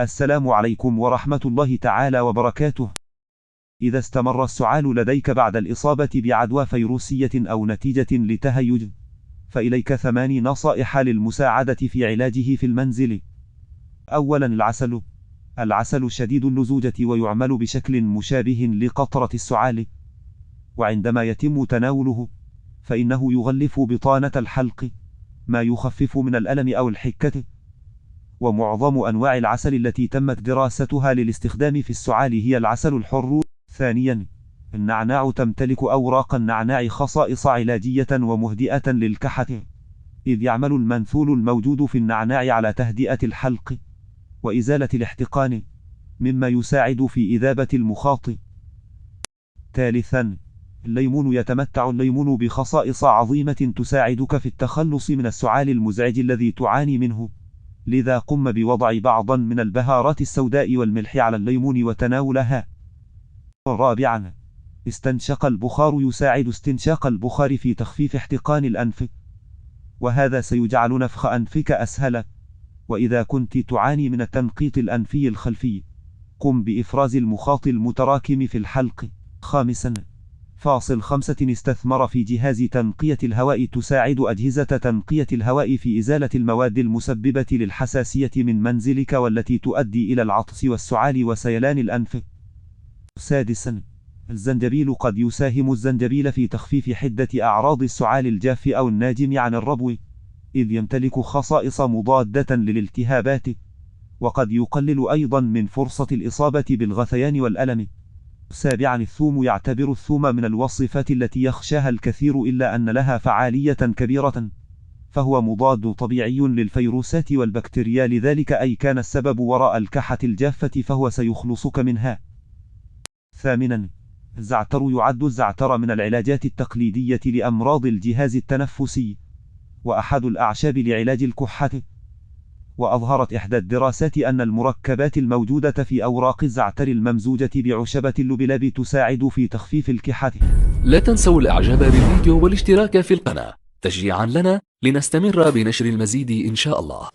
السلام عليكم ورحمة الله تعالى وبركاته. إذا استمر السعال لديك بعد الإصابة بعدوى فيروسية أو نتيجة لتهيج، فإليك 8 نصائح للمساعدة في علاجه في المنزل. أولا، العسل شديد اللزوجة ويعمل بشكل مشابه لقطرة السعال، وعندما يتم تناوله فإنه يغلف بطانة الحلق، ما يخفف من الألم أو الحكة. ومعظم أنواع العسل التي تمت دراستها للاستخدام في السعال هي العسل الحر. ثانيا، النعناع تمتلك أوراق النعناع خصائص علاجية ومهدئة للكحة، إذ يعمل المنثول الموجود في النعناع على تهدئة الحلق وإزالة الاحتقان، مما يساعد في إذابة المخاط. ثالثا، يتمتع الليمون بخصائص عظيمة تساعدك في التخلص من السعال المزعج الذي تعاني منه، لذا قم بوضع بعضا من البهارات السوداء والملح على الليمون وتناولها. رابعا، استنشاق البخار يساعد استنشاق البخار في تخفيف احتقان الأنف، وهذا سيجعل نفخ أنفك أسهل. وإذا كنت تعاني من التنقيط الأنفي الخلفي، قم بإفراز المخاط المتراكم في الحلق. خامسا، فاصل 5 استثمر في جهاز تنقية الهواء تساعد أجهزة تنقية الهواء في إزالة المواد المسببة للحساسية من منزلك والتي تؤدي إلى العطس والسعال وسيلان الأنف. سادسا، الزنجبيل قد يساهم الزنجبيل في تخفيف حدة أعراض السعال الجاف أو الناجم عن الربو، إذ يمتلك خصائص مضادة للالتهابات، وقد يقلل أيضا من فرصة الإصابة بالغثيان والألم. سابعا، الثوم يعتبر الثوم من الوصفات التي يخشاها الكثير إلا أن لها فعالية كبيرة، فهو مضاد طبيعي للفيروسات والبكتيريا، لذلك أي كان السبب وراء الكحة الجافة فهو سيخلصك منها. ثامنا، يعد الزعتر من العلاجات التقليدية لأمراض الجهاز التنفسي، وأحد الأعشاب لعلاج الكحة. وأظهرت إحدى الدراسات أن المركبات الموجودة في أوراق الزعتر الممزوجة بعشبة اللبلاب تساعد في تخفيف الكحة. لا تنسوا الإعجاب بالفيديو والاشتراك في القناة تشجيعا لنا لنستمر بنشر المزيد إن شاء الله.